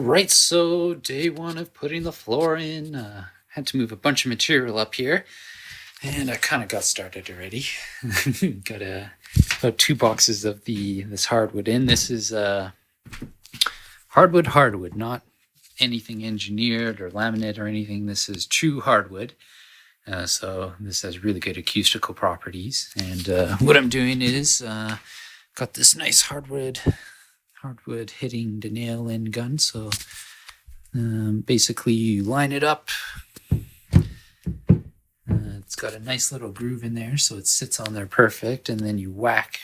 right, so day one of putting the floor in. Had to move a bunch of material up here, and I kind of got started already. Got about 2 boxes of this hardwood in. This is hardwood, not anything engineered or laminate or anything. This is true hardwood. So this has really good acoustical properties. And what I'm doing is got this nice hardwood hitting the nail in gun. So basically you line it up. It's got a nice little groove in there, so it sits on there perfect. And then you whack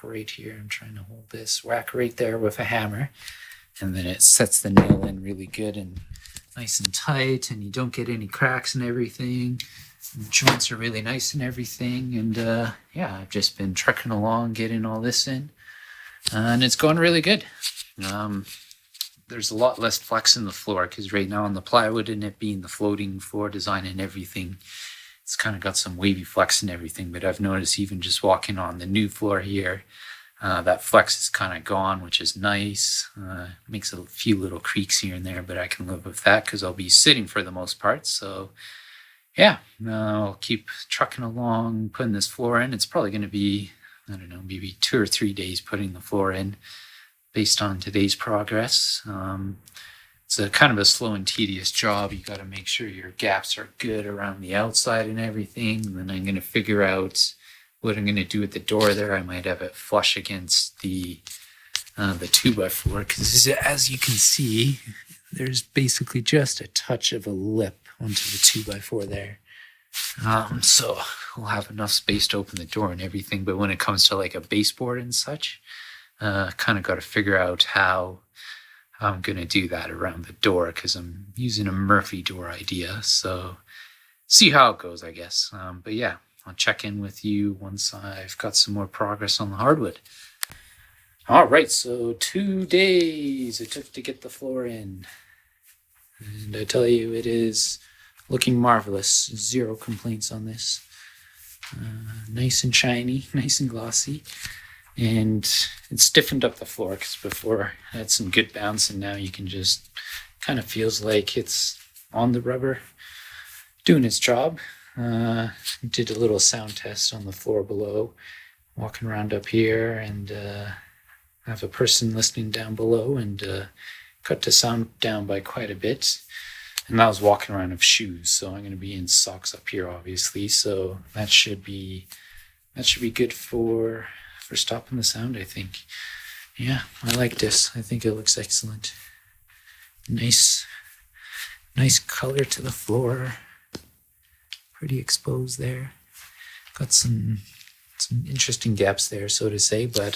right here. I'm trying to hold this. Whack right there with a hammer. And then it sets the nail in really good and nice and tight, and you don't get any cracks and everything. The joints are really nice and everything. And yeah, I've just been trucking along, getting all this in. And it's going really good. There's a lot less flex in the floor because right now on the plywood and it being the floating floor design and everything, it's kind of got some wavy flex and everything. But I've noticed even just walking on the new floor here, that flex is kind of gone, which is nice. Makes a few little creaks here and there, but I can live with that because I'll be sitting for the most part. So yeah, I'll keep trucking along, putting this floor in. It's probably going to be, I don't know, maybe 2 or 3 days putting the floor in based on today's progress. It's a kind of a slow and tedious job. You got to make sure your gaps are good around the outside and everything. And then I'm going to figure out what I'm going to do with the door there. I might have it flush against the 2x4 because as you can see, there's basically just a touch of a lip onto the 2x4 there. So we'll have enough space to open the door and everything. But when it comes to like a baseboard and such, kind of got to figure out how I'm going to do that around the door because I'm using a Murphy door idea. So see how it goes, I guess. But yeah, I'll check in with you once I've got some more progress on the hardwood. All right, so 2 days it took to get the floor in. And I tell you, it is looking marvelous. 0 complaints on this. Nice and shiny, nice and glossy. And it stiffened up the floor because before I had some good bounce, and now you can just kind of feels like it's on the rubber doing its job. Did a little sound test on the floor below, walking around up here, and have a person listening down below, and cut the sound down by quite a bit. And I was walking around with shoes, so I'm going to be in socks up here, obviously. So that should be good for stopping the sound, I think. Yeah, I like this. I think it looks excellent. Nice color to the floor. Pretty exposed there. Got some interesting gaps there, so to say, but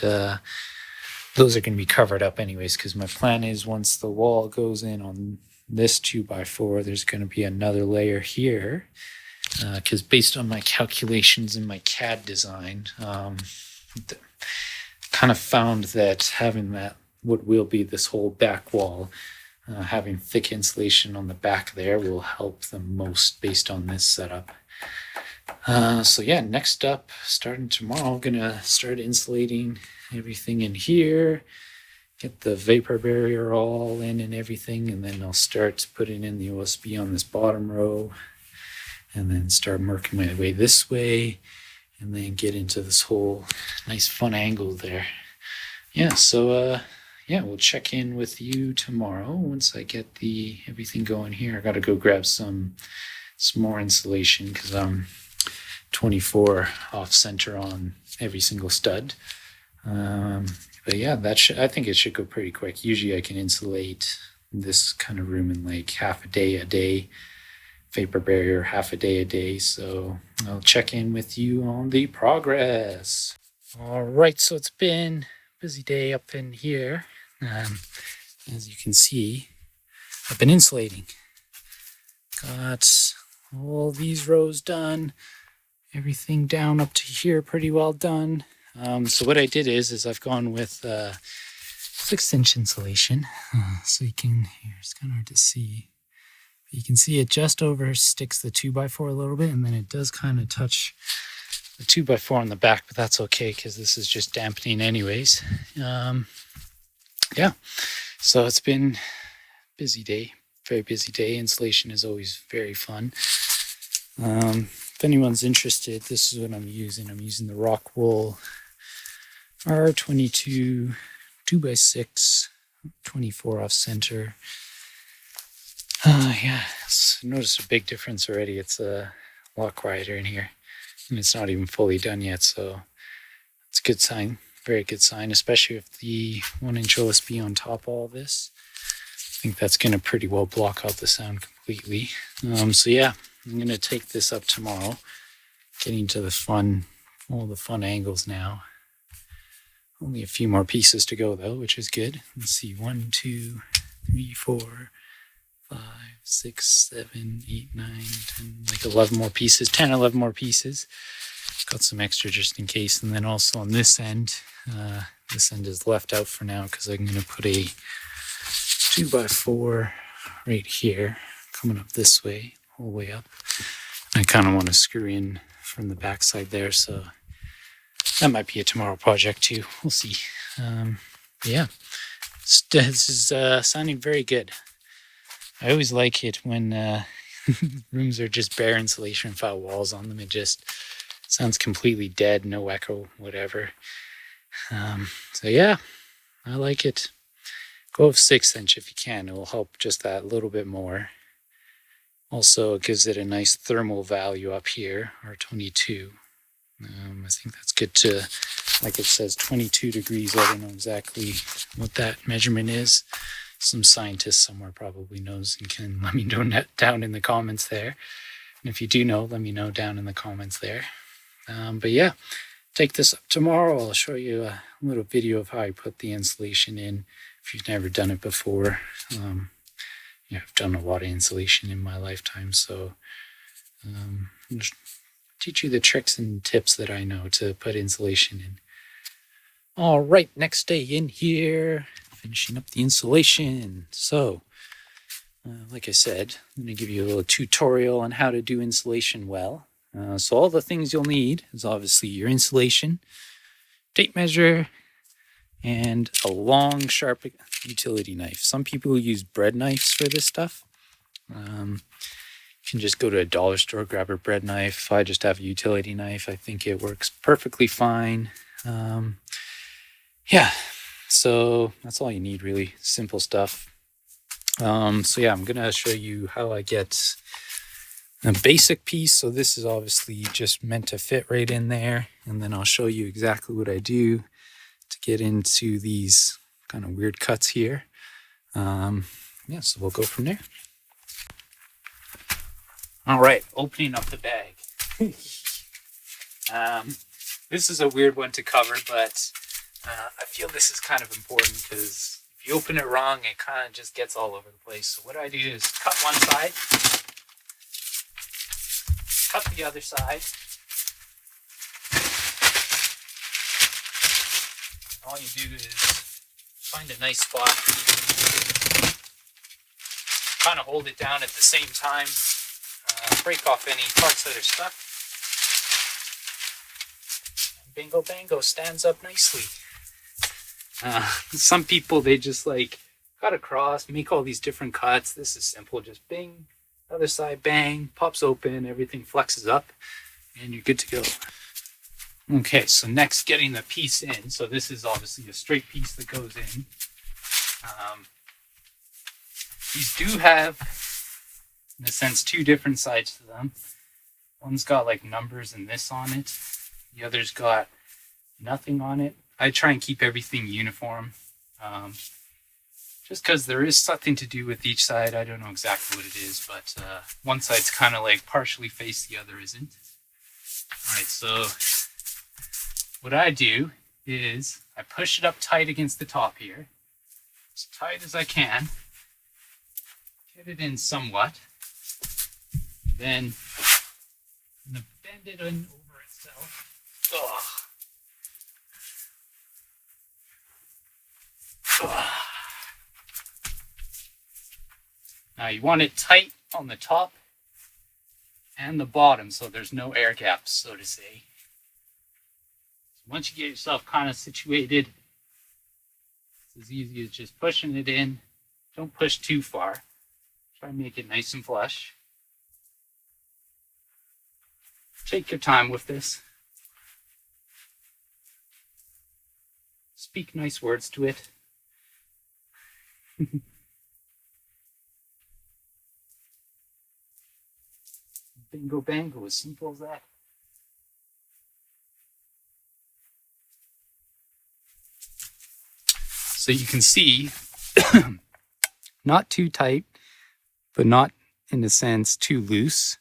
those are going to be covered up anyways, because my plan is once the wall goes in on this 2x4, there's going to be another layer here, because based on my calculations in my CAD design, kind of found that having that what will be this whole back wall, having thick insulation on the back there will help the most based on this setup. So yeah, next up, starting tomorrow, I'm gonna start insulating everything in here, get the vapor barrier all in and everything, and then I'll start putting in the OSB on this bottom row, and then start working my way this way, and then get into this whole nice fun angle there. Yeah, so yeah, we'll check in with you tomorrow once I get everything going here. I got to go grab some more insulation because I'm 24 off center on every single stud. But yeah, I think it should go pretty quick. Usually I can insulate this kind of room in like half a day, vapor barrier half a day. So I'll check in with you on the progress. All right, so it's been a busy day up in here. As you can see, I've been insulating. Got all these rows done, everything down up to here pretty well done. So what I did is I've gone with 6-inch insulation. So you can, here it's kind of hard to see. You can see it just over sticks the 2x4 a little bit, and then it does kind of touch the 2x4 on the back, but that's okay because this is just dampening anyways. Yeah, so it's been busy day, very busy day. Installation is always very fun. If anyone's interested, this is what I'm using. I'm using the Rockwool R22 2x6 24 off center. Yeah, noticed a big difference already. It's a lot quieter in here, and it's not even fully done yet, so it's a good sign, very good sign, especially if the 1-inch OSB on top of all this. I think that's going to pretty well block out the sound completely. So yeah, I'm going to take this up tomorrow, getting to all the fun angles now. Only a few more pieces to go though, which is good. Let's see, 1, 2, 3, 4, 5, 6, 7, 8, 9, 10, like 11 more pieces, 10, 11 more pieces. Got some extra just in case. And then also on this end is left out for now because I'm going to put a 2x4 right here, coming up this way, all the way up. I kind of want to screw in from the back side there, so that might be a tomorrow project too. We'll see. Yeah, this is sounding very good. I always like it when rooms are just bare insulation without walls on them. It just sounds completely dead, no echo, whatever. So yeah, I like it. Go with 6-inch if you can. It will help just that little bit more. Also, it gives it a nice thermal value up here, R22. I think that's good to, like it says, 22 degrees. I don't know exactly what that measurement is. Some scientist somewhere probably knows and can let me know down in the comments there. And if you do know, let me know down in the comments there. But yeah, take this up tomorrow. I'll show you a little video of how I put the insulation in if you've never done it before. Yeah, I've done a lot of insulation in my lifetime, so I'll just teach you the tricks and tips that I know to put insulation in. All right, next day in here, finishing up the insulation. So, like I said, I'm going to give you a little tutorial on how to do insulation well. So all the things you'll need is obviously your insulation, tape measure, and a long, sharp utility knife. Some people use bread knives for this stuff. You can just go to a dollar store, grab a bread knife. I just have a utility knife. I think it works perfectly fine. Yeah, so that's all you need, really. Simple stuff. So yeah, I'm gonna show you how I get a basic piece. So this is obviously just meant to fit right in there. And then I'll show you exactly what I do to get into these kind of weird cuts here. Yeah, so we'll go from there. All right, opening up the bag. This is a weird one to cover, but I feel this is kind of important because if you open it wrong, it kind of just gets all over the place. So what I do is cut one side, cut the other side. All you do is find a nice spot, kind of hold it down at the same time, break off any parts that are stuck. And bingo bango, stands up nicely. Some people, they just like cut across, make all these different cuts. This is simple, just bing, other side, bang, pops open, everything flexes up, and you're good to go. Okay, so next, getting the piece in. So this is obviously a straight piece that goes in. These do have, in a sense, two different sides to them. One's got like numbers and this on it. The other's got nothing on it. I try and keep everything uniform. Just because there is something to do with each side. I don't know exactly what it is, but one side's kind of like partially faced, the other isn't. All right, so what I do is I push it up tight against the top here, as tight as I can, get it in somewhat, then I'm going to bend it in over itself. Ugh. Now you want it tight on the top and the bottom so there's no air gaps, so to say. So once you get yourself kind of situated, it's as easy as just pushing it in Don't push too far. Try and make it nice and flush. Take your time with this. Speak nice words to it. Bingo bango, as simple as that. So you can see, not too tight, but not, in a sense, too loose.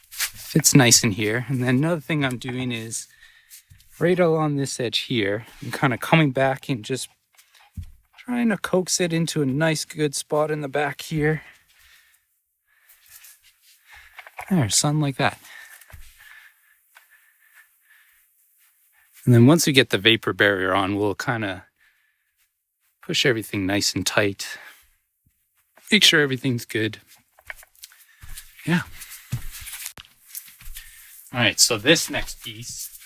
Fits nice in here. And then another thing I'm doing is, right along this edge here, I'm kind of coming back and just trying to coax it into a nice good spot in the back here. There, something like that. And then once we get the vapor barrier on, we'll kind of push everything nice and tight. Make sure everything's good. Yeah. All right, so this next piece,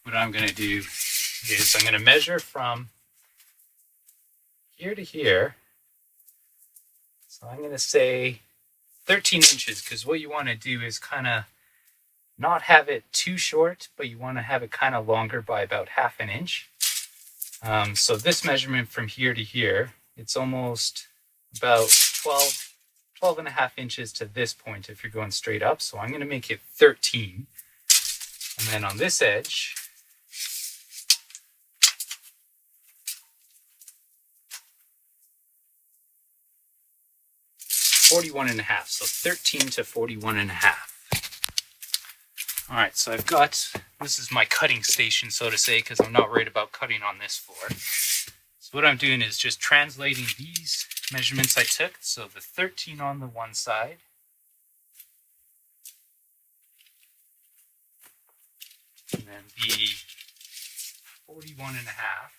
what I'm going to do is I'm going to measure from here to here. So I'm going to say 13 inches, because what you want to do is kind of not have it too short, but you want to have it kind of longer by about ½ an inch. So this measurement from here to here, it's almost about 12.5 inches to this point if you're going straight up. So I'm going to make it 13. And then on this edge, (41.5). So 13 to 41.5. All right, so I've got, this is my cutting station, so to say, because I'm not worried about cutting on this floor. So what I'm doing is just translating these measurements I took. So the 13 on the one side, and then the 41.5.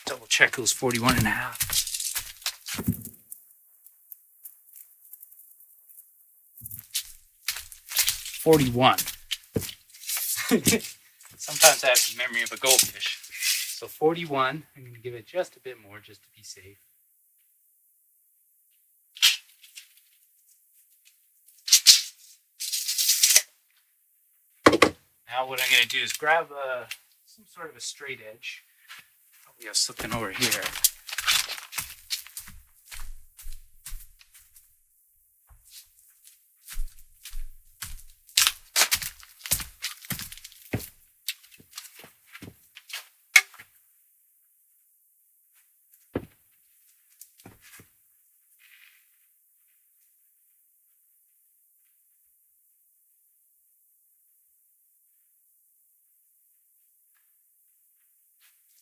Double check it was 41.5. 41. Sometimes I have the memory of a goldfish. So 41, I'm going to give it just a bit more just to be safe. Now what I'm going to do is grab some sort of a straight edge. We have something over here.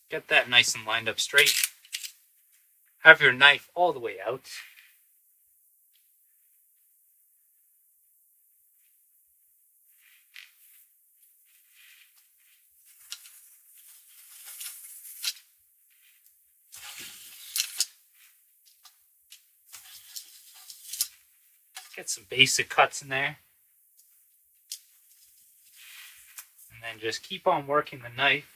Get that nice and lined up straight. Have your knife all the way out. Get some basic cuts in there. And then just keep on working the knife.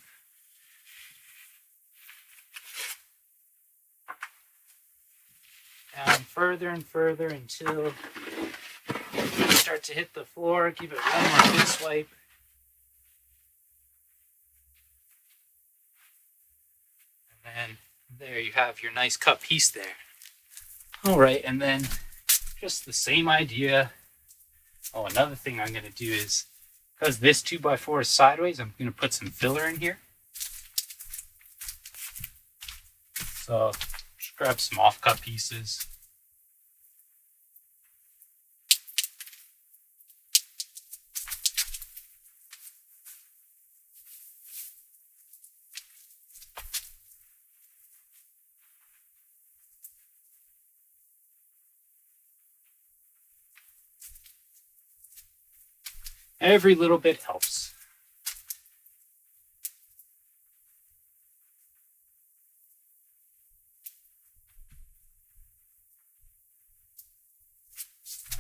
Down further and further until you start to hit the floor. Give it one more good swipe. And then there you have your nice cut piece there. Alright, and then just the same idea. Oh, another thing I'm going to do is, because this 2x4 is sideways, I'm going to put some filler in here. So just grab some off-cut pieces. Every little bit helps.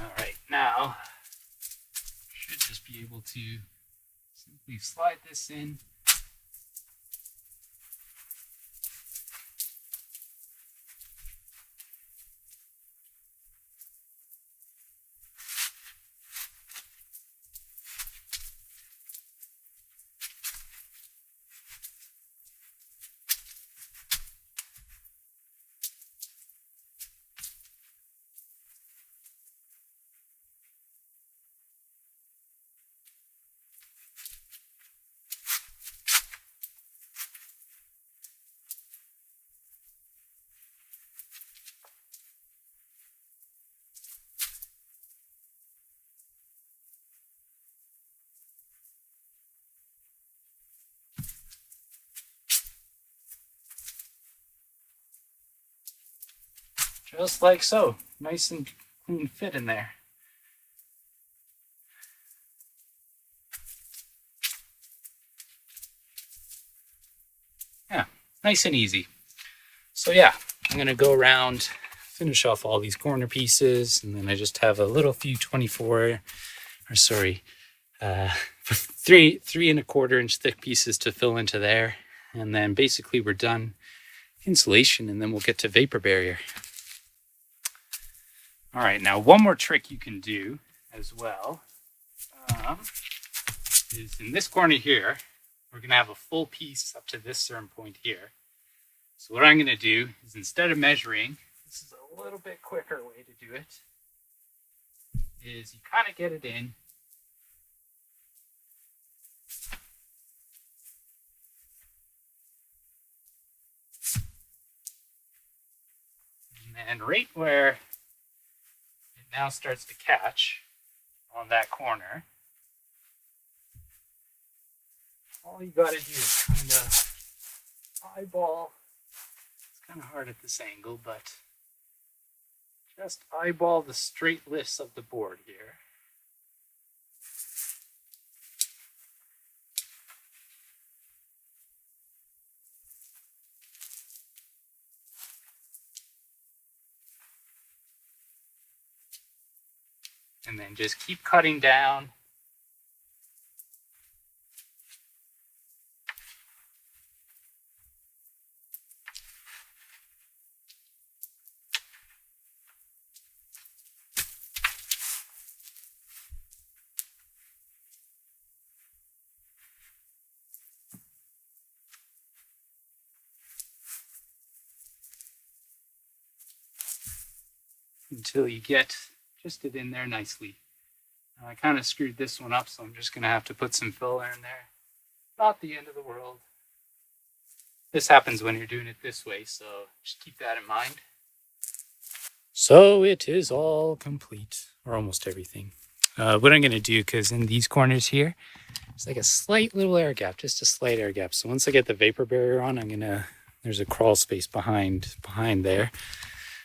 All right, now should just be able to simply slide this in. Just like so. Nice and clean fit in there. Yeah, nice and easy. So yeah, I'm gonna go around, finish off all these corner pieces, and then I just have a little few 3 3.25 inch thick pieces to fill into there. And then basically we're done insulation, and then we'll get to vapor barrier. All right, now one more trick you can do as well is in this corner here, we're gonna have a full piece up to this certain point here. So what I'm gonna do is, instead of measuring, this is a little bit quicker way to do it, is you kind of get it in. And right where it now starts to catch on that corner, all you gotta do is kind of eyeball. It's kind of hard at this angle, but just eyeball the straight lifts of the board here. And then just keep cutting down. Until you get just it in there nicely. I kind of screwed this one up, so I'm just going to have to put some filler in there. Not the end of the world. This happens when you're doing it this way, so just keep that in mind. So it is all complete, or almost everything. What I'm going to do, because in these corners here, there's like a slight little air gap, just a slight air gap. So once I get the vapor barrier on, there's a crawl space behind there.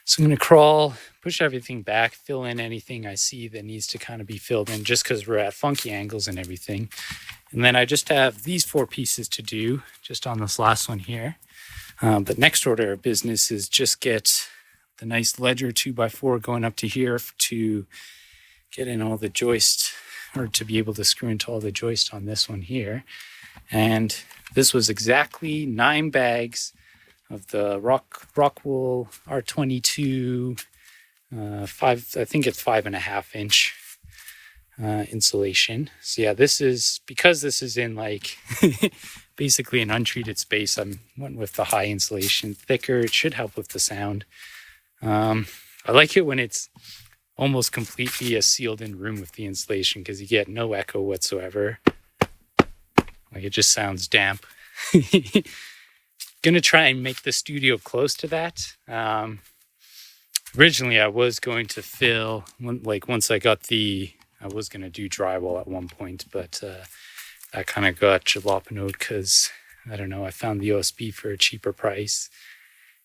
So I'm going to crawl, push everything back, fill in anything I see that needs to kind of be filled in, just because we're at funky angles and everything. And then I just have these 4 pieces to do just on this last one here. But next order of business is just get the nice ledger 2x4 going up to here to get in all the joist, or to be able to screw into all the joist on this one here. And this was exactly 9 bags of the Rockwool R22 I think it's 5.5 inch insulation. So yeah, this is, because this is in like basically an untreated space, I went with the high insulation, thicker. It should help with the sound. I like it when it's almost completely a sealed in room with the insulation, because you get no echo whatsoever. Like, it just sounds damp. Gonna try and make the studio close to that. Originally I was going to fill, once I got I was gonna do drywall at one point, but that kind of got jalapenoed because, I don't know, I found the OSB for a cheaper price,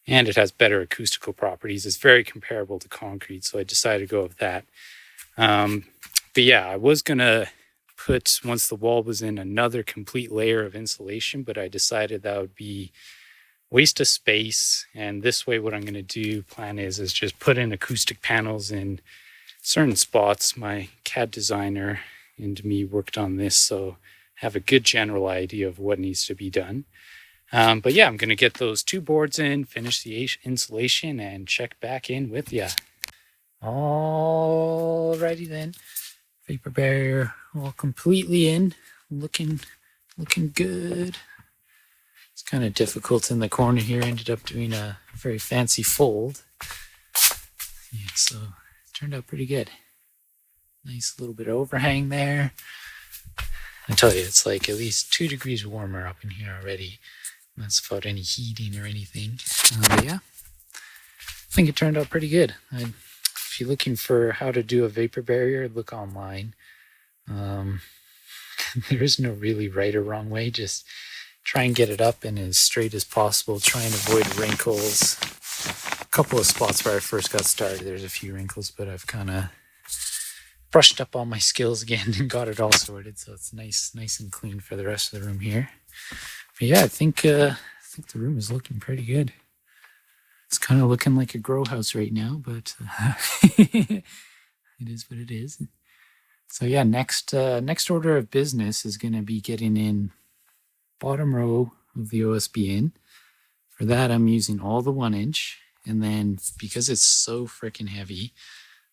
and it has better acoustical properties. It's very comparable to concrete, so I decided to go with that. But yeah, I was gonna put, once the wall was in, another complete layer of insulation, but I decided that would be waste of space. And this way, what I'm going to plan is just put in acoustic panels in certain spots. My CAD designer and me worked on this, so have a good general idea of what needs to be done. But yeah, I'm going to get those 2 boards in, finish the insulation, and check back in with ya. Alrighty then. Vapor barrier all completely in, looking good. It's kind of difficult in the corner here. Ended up doing a very fancy fold. Yeah, so it turned out pretty good. Nice little bit of overhang there. I tell you, it's like at least 2 degrees warmer up in here already. That's without any heating or anything. But yeah, I think it turned out pretty good. If you're looking for how to do a vapor barrier, look online. There is no really right or wrong way. Just try and get it up and as straight as possible. Try and avoid wrinkles. couple of spots where I first got started, there's a few wrinkles, but I've kind of brushed up all my skills again and got it all sorted, so it's nice and clean for the rest of the room here. But yeah, I think the room is looking pretty good. It's kind of looking like a grow house right now, but it is what it is. So yeah, next order of business is going to be getting in bottom row of the OSB in. For that, I'm using all the 1-inch, and then because it's so freaking heavy,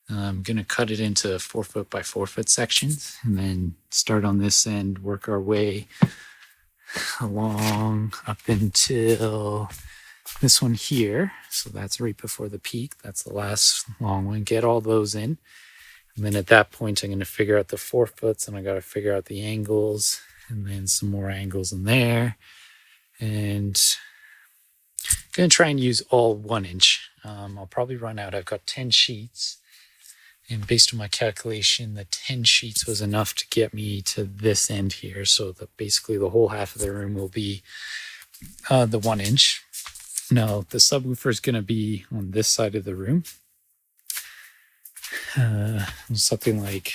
I'm going to cut it into 4 foot by 4 foot sections, and then start on this end, work our way along up until this one here. So that's right before the peak. That's the last long one. Get all those in. And then at that point, I'm going to figure out the 4 foots, and I got to figure out the angles, and then some more angles in there. And I'm going to try and use all 1-inch. I'll probably run out. I've got 10 sheets. And based on my calculation, the 10 sheets was enough to get me to this end here. So basically the whole half of the room will be the 1-inch. Now, the subwoofer is going to be on this side of the room. Something like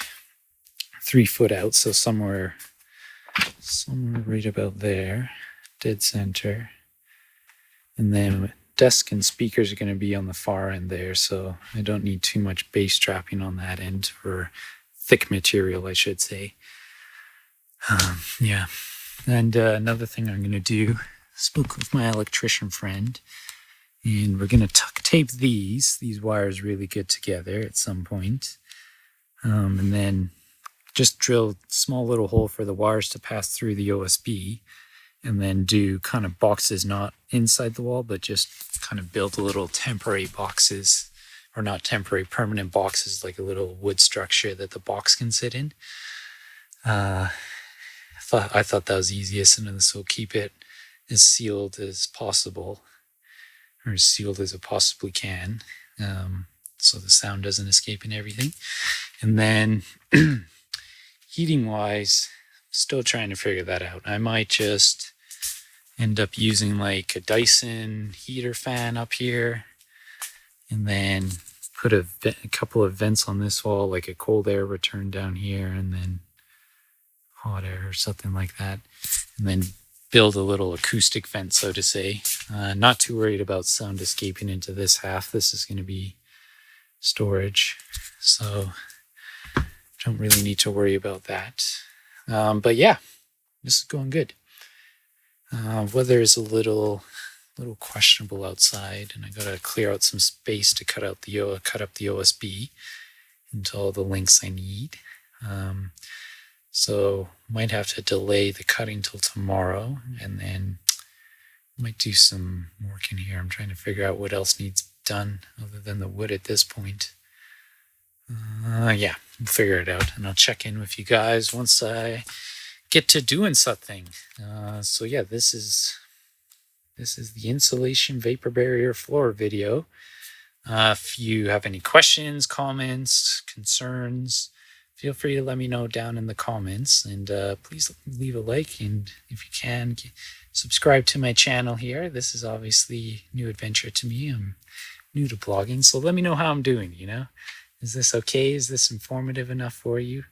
3 foot out. So somewhere right about there, dead center. And then desk and speakers are going to be on the far end there, so I don't need too much bass trapping on that end, or thick material, I should say. Yeah. And another thing I'm going to do, spoke with my electrician friend, and we're going to tuck tape these wires really good together at some point. And then just drill a small little hole for the wires to pass through the OSB, and then do kind of boxes not inside the wall, but just kind of build a little temporary boxes, or not temporary, permanent boxes, like a little wood structure that the box can sit in. I thought that was easiest, and this will keep it as sealed as possible, or as sealed as it possibly can, so the sound doesn't escape and everything. And then heating wise, still trying to figure that out. I might just end up using like a Dyson heater fan up here, and then put a couple of vents on this wall, like a cold air return down here, and then hot air or something like that, and then build a little acoustic vent, so to say. Not too worried about sound escaping into this half. This is going to be storage, so don't really need to worry about that. But yeah, this is going good. Weather is a little questionable outside, and I gotta clear out some space to cut up the OSB into all the lengths I need. So might have to delay the cutting till tomorrow, and then might do some work in here. I'm trying to figure out what else needs done other than the wood at this point. Yeah, we'll figure it out, and I'll check in with you guys once I get to doing something. So yeah, this is the insulation vapor barrier floor video. If you have any questions, comments, concerns, feel free to let me know down in the comments, and please leave a like, and if you can, subscribe to my channel here. This is obviously a new adventure to me. I'm new to blogging, so let me know how I'm doing. Is this okay? Is this informative enough for you?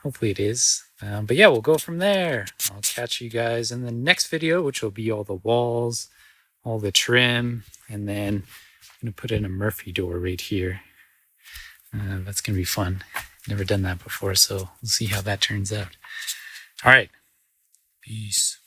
Hopefully it is. But yeah, we'll go from there. I'll catch you guys in the next video, which will be all the walls, all the trim, and then I'm going to put in a Murphy door right here. That's going to be fun. Never done that before, so we'll see how that turns out. All right. Peace.